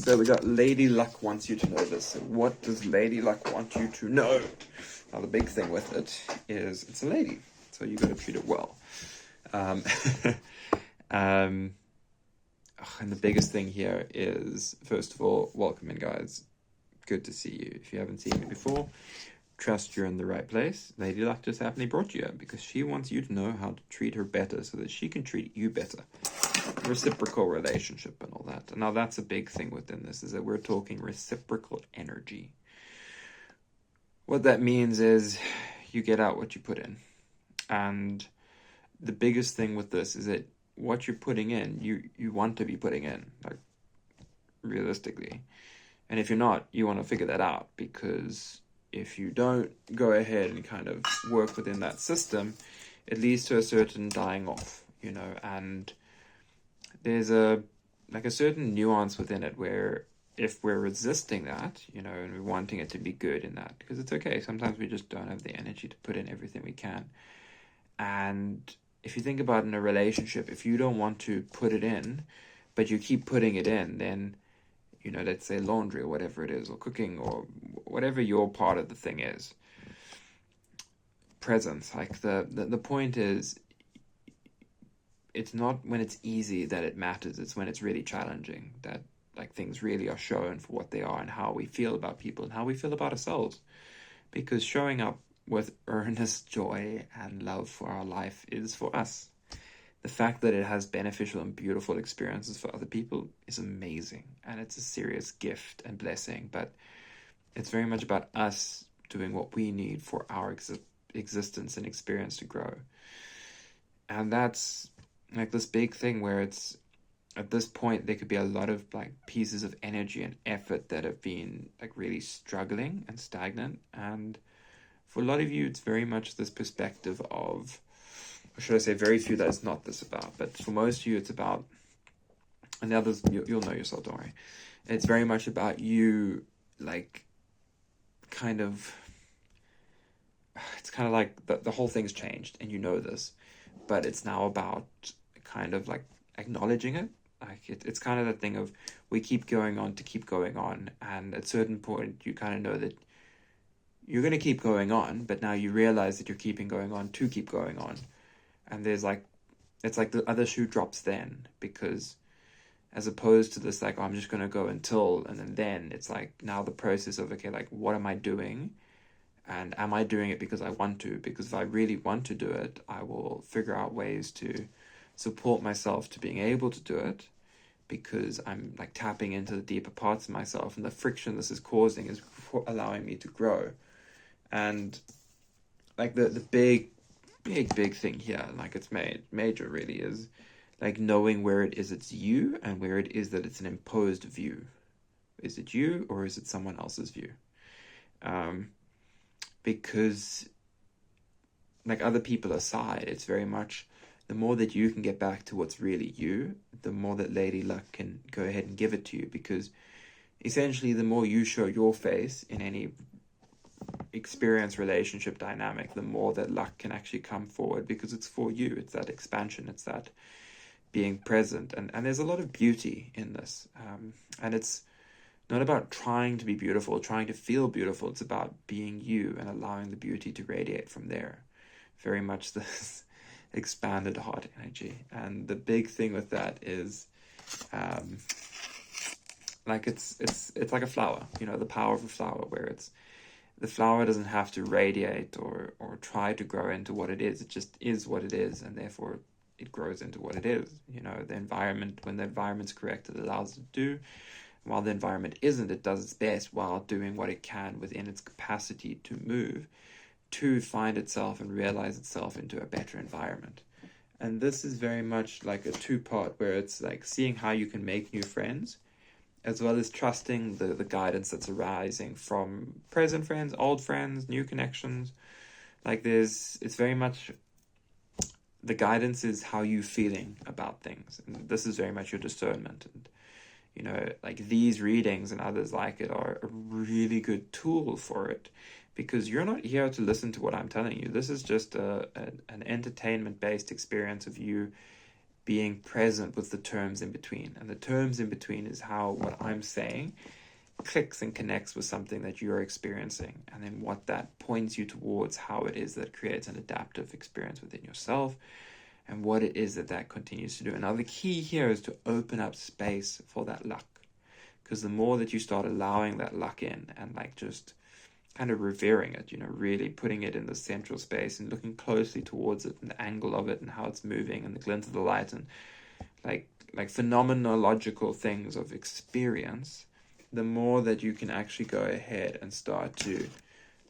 So we got Lady Luck wants you to know this. So what does Lady Luck want you to know? Now the big thing with it is it's a lady, so you got to treat it well. And the biggest thing here is, first of all, welcome in, guys. Good to see you. If you haven't seen me before, trust you're in the right place. Lady Luck just happily brought you here because she wants you to know how to treat her better so that she can treat you better. Reciprocal relationship and all that. And now that's a big thing within this, is that we're talking reciprocal energy. What that means is you get out what you put in. And the biggest thing with this is that what you're putting in, you want to be putting in, like, realistically. And if you're not, you want to figure that out, because if you don't go ahead and kind of work within that system, it leads to a certain dying off, and there's a certain nuance within it where if we're resisting that, and we're wanting it to be good in that, because it's okay. Sometimes we just don't have the energy to put in everything we can. And if you think about in a relationship, if you don't want to put it in, but you keep putting it in, then, let's say laundry or whatever it is, or cooking or whatever your part of the thing is, presence, like the point is, it's not when it's easy that it matters. It's when it's really challenging that, like, things really are shown for what they are and how we feel about people and how we feel about ourselves. Because showing up with earnest joy and love for our life is for us. The fact that it has beneficial and beautiful experiences for other people is amazing. And it's a serious gift and blessing. But it's very much about us doing what we need for our existence and experience to grow. And that's like this big thing where it's, at this point, there could be a lot of like pieces of energy and effort that have been like really struggling and stagnant. And for a lot of you, it's very much this perspective of, or should I say very few that it's not this about, but for most of you, it's about, and the others, you'll know yourself, don't worry. It's very much about you, like, kind of, it's kind of like the whole thing's changed and you know this, but it's now about kind of like acknowledging it. Like it's kind of the thing of, we keep going on to keep going on, and at a certain point you kind of know that you're going to keep going on, but now you realize that you're keeping going on to keep going on. And there's like, it's like the other shoe drops then, because as opposed to this, like, oh, I'm just going to go until, and then it's like now the process of, okay, like, what am I doing? And am I doing it because I want to? Because if I really want to do it, I will figure out ways to support myself to being able to do it, because I'm like tapping into the deeper parts of myself, and the friction this is causing is allowing me to grow. And like the big thing here, like it's major really, is like knowing where it is it's you and where it is that it's an imposed view. Is it you or is it someone else's view? Because like other people aside, it's very much the more that you can get back to what's really you, the more that Lady Luck can go ahead and give it to you. Because essentially the more you show your face in any experience, relationship dynamic, the more that luck can actually come forward, because it's for you. It's that expansion, it's that being present, and there's a lot of beauty in this, and it's not about trying to be beautiful, trying to feel beautiful. It's about being you and allowing the beauty to radiate from there. Very much this expanded heart energy. And the big thing with that is like it's like a flower, the power of a flower, where it's, the flower doesn't have to radiate or try to grow into what it is. It just is what it is, and therefore it grows into what it is. The environment, when the environment's correct, it allows it to do. While the environment isn't, it does its best while doing what it can within its capacity to move, to find itself and realize itself into a better environment. And this is very much like a two-part, where it's like seeing how you can make new friends, as well as trusting the guidance that's arising from present friends, old friends, new connections. Like it's very much, the guidance is how you feeling about things. And this is very much your discernment. And, like these readings and others like it are a really good tool for it, because you're not here to listen to what I'm telling you. This is just an entertainment-based experience of you being present with the terms in between. And the terms in between is how what I'm saying clicks and connects with something that you're experiencing, and then what that points you towards, how it is that creates an adaptive experience within yourself, and what it is that that continues to do. And now the key here is to open up space for that luck, because the more that you start allowing that luck in and like just kind of revering it, you know, really putting it in the central space and looking closely towards it and the angle of it and how it's moving and the glint of the light and like phenomenological things of experience, the more that you can actually go ahead and start to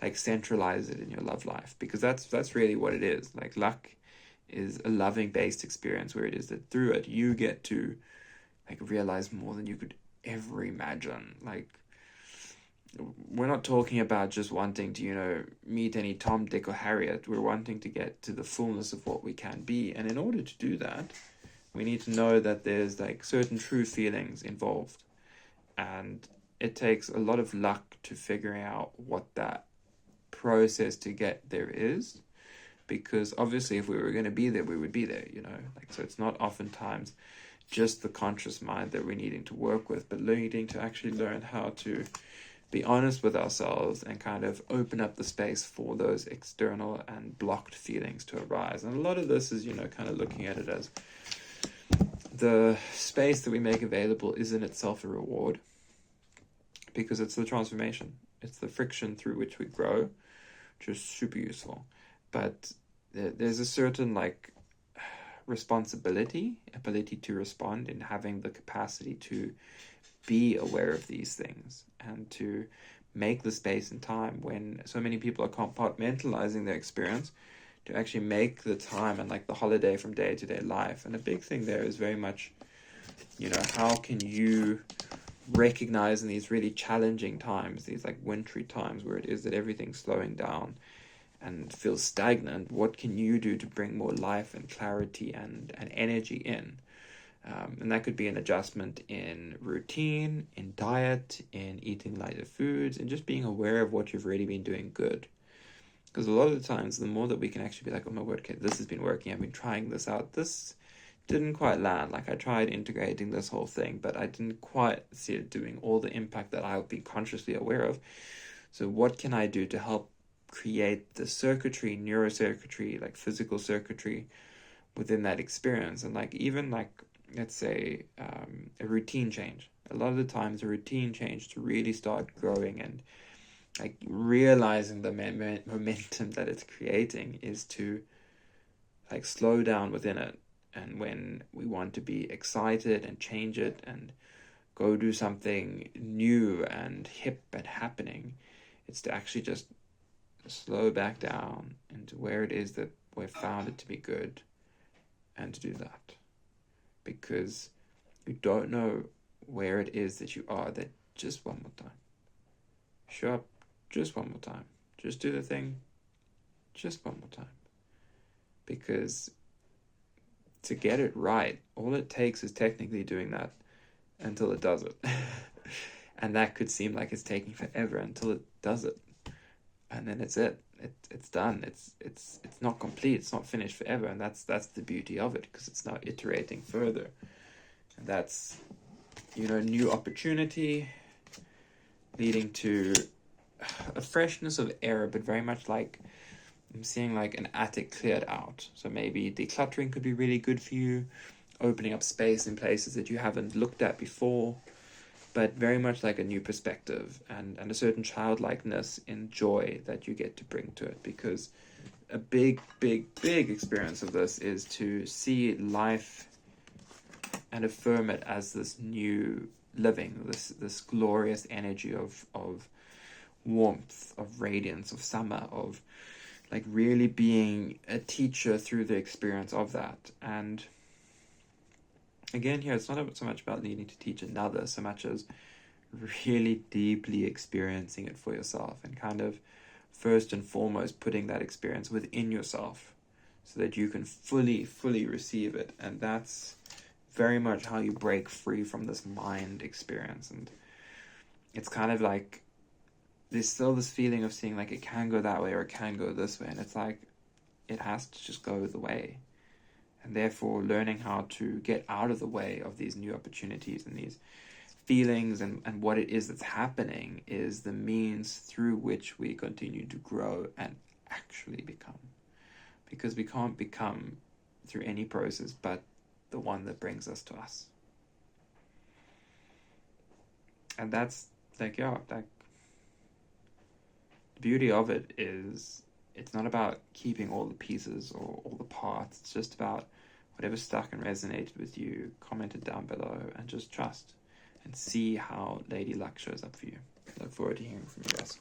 like centralize it in your love life, because that's really what it is. Like luck is a loving based experience where it is that through it you get to like realize more than you could ever imagine. Like we're not talking about just wanting to, you know, meet any Tom, Dick, or Harriet. We're wanting to get to the fullness of what we can be, and in order to do that, we need to know that there's like certain true feelings involved, and it takes a lot of luck to figuring out what that process to get there is, because obviously if we were going to be there, we would be there, you know. Like, so it's not oftentimes just the conscious mind that we're needing to work with, but needing to actually learn how to be honest with ourselves and kind of open up the space for those external and blocked feelings to arise. And a lot of this is, you know, kind of looking at it as the space that we make available is in itself a reward, because it's the transformation, it's the friction through which we grow, which is super useful. But there's a certain like ability to respond in having the capacity to be aware of these things and to make the space and time when so many people are compartmentalizing their experience, to actually make the time and like the holiday from day to day life. And a big thing there is very much, you know, how can you recognize in these really challenging times, these like wintry times where it is that everything's slowing down and feels stagnant, what can you do to bring more life and clarity and energy in? And that could be an adjustment in routine, in diet, in eating lighter foods, and just being aware of what you've already been doing good. Because a lot of the times, the more that we can actually be like, oh my word, okay, this has been working, I've been trying this out, this didn't quite land. Like I tried integrating this whole thing, but I didn't quite see it doing all the impact that I'll be consciously aware of. So what can I do to help create the circuitry, neurocircuitry, like physical circuitry within that experience? And like even like, let's say a routine change. A lot of the times a routine change to really start growing and like realizing the momentum that it's creating is to like slow down within it. And when we want to be excited and change it and go do something new and hip and happening, it's to actually just slow back down into where it is that we've found it to be good, and to do that. Because you don't know where it is that you are, that just one more time. Show up just one more time. Just do the thing just one more time. Because to get it right, all it takes is technically doing that until it does it. And that could seem like it's taking forever until it does it. And then it's it. It's done. It's not complete. It's not finished forever. And that's the beauty of it, because it's now iterating further. And that's, you know, new opportunity leading to a freshness of air, but very much like I'm seeing like an attic cleared out. So maybe decluttering could be really good for you, opening up space in places that you haven't looked at before, but very much like a new perspective and a certain childlikeness in joy that you get to bring to it. Because a big experience of this is to see life and affirm it as this new living, this glorious energy of warmth, of radiance, of summer, of like really being a teacher through the experience of that. And again, here it's not so much about needing to teach another, so much as really deeply experiencing it for yourself, and kind of first and foremost putting that experience within yourself so that you can fully receive it. And that's very much how you break free from this mind experience. And it's kind of like there's still this feeling of seeing like it can go that way or it can go this way, and it's like it has to just go the way. And therefore, learning how to get out of the way of these new opportunities and these feelings and what it is that's happening is the means through which we continue to grow and actually become. Because we can't become through any process but the one that brings us to us. And that's like, the beauty of it is it's not about keeping all the pieces or all the parts. It's just about whatever stuck and resonated with you, comment it down below and just trust and see how Lady Luck shows up for you. I look forward to hearing from you guys.